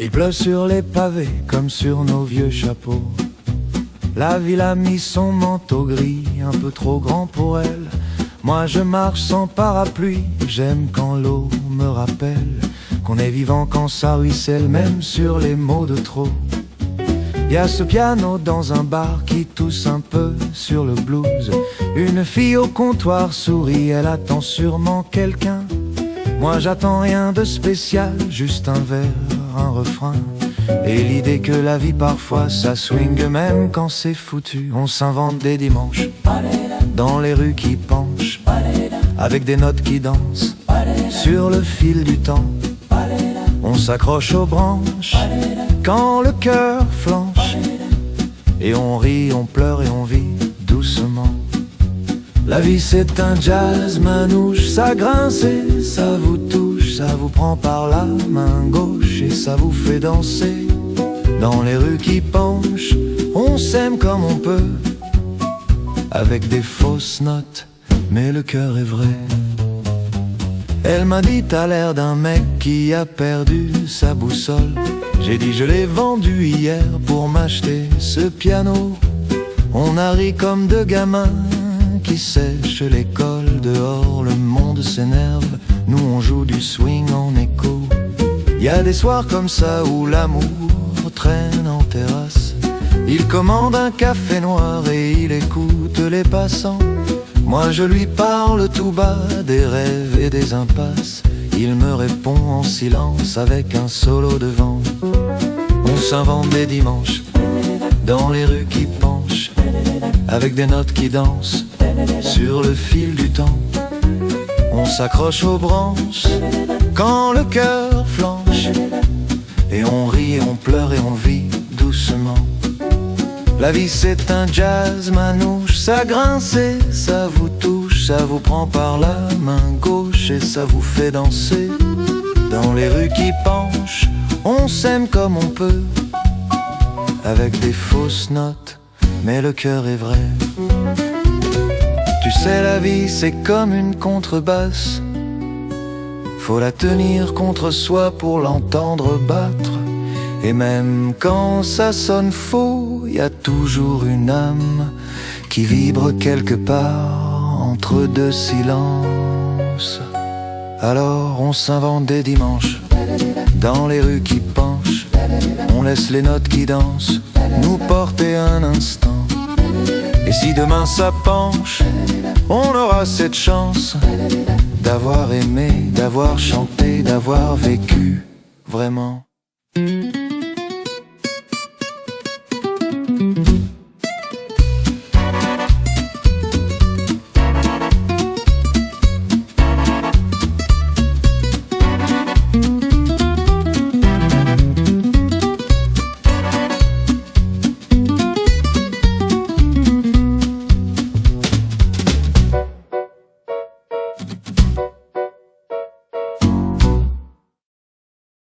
Il pleut sur les pavés comme sur nos vieux chapeaux. La ville a mis son manteau gris, un peu trop grand pour elle. Moi je marche sans parapluie, j'aime quand l'eau me rappelle qu'on est vivant quand ça ruisselle, même sur les mots de trop. Y a ce piano dans un bar qui tousse un peu sur le blues. Une fille au comptoir sourit, elle attend sûrement quelqu'un. Moi j'attends rien de spécial, juste un verre, un refrain. Et l'idée que la vie parfois ça swing même quand c'est foutu. On s'invente des dimanches dans les rues qui penchent, avec des notes qui dansent sur le fil du temps. On s'accroche aux branches quand le cœur flanche, et on rit, on pleure et on vit doucement. La vie c'est un jazz manouche, ça grince et ça vous touche, ça vous prend par la main gauche et ça vous fait danser. Dans les rues qui penchent, on s'aime comme on peut, avec des fausses notes, mais le cœur est vrai. Elle m'a dit t'as l'air d'un mec qui a perdu sa boussole. J'ai dit je l'ai vendu hier pour m'acheter ce piano. On a ri comme deux gamins qui sèchent l'école. Dehors le monde s'énerve, nous on joue du swing en écho. Y a des soirs comme ça où l'amour traîne en terrasse. Il commande un café noir et il écoute les passants. Moi je lui parle tout bas des rêves et des impasses. Il me répond en silence avec un solo de vent. On s'invente des dimanches dans les rues qui penchent, avec des notes qui dansent sur le fil du temps. On s'accroche aux branches quand le cœur flanche, et on rit et on pleure et on vit doucement. La vie c'est un jazz manouche, ça grince et ça vous touche, ça vous prend par la main gauche et ça vous fait danser. Dans les rues qui penchent, on s'aime comme on peut, avec des fausses notes, mais le cœur est vrai. Tu sais la vie c'est comme une contrebasse, faut la tenir contre soi pour l'entendre battre. Et même quand ça sonne faux, y a toujours une âme qui vibre quelque part entre deux silences. Alors on s'invente des dimanches dans les rues qui penchent. On laisse les notes qui dansent nous porter un instant. Et si demain ça penche, on aura cette chance d'avoir aimé, d'avoir chanté, d'avoir vécu vraiment.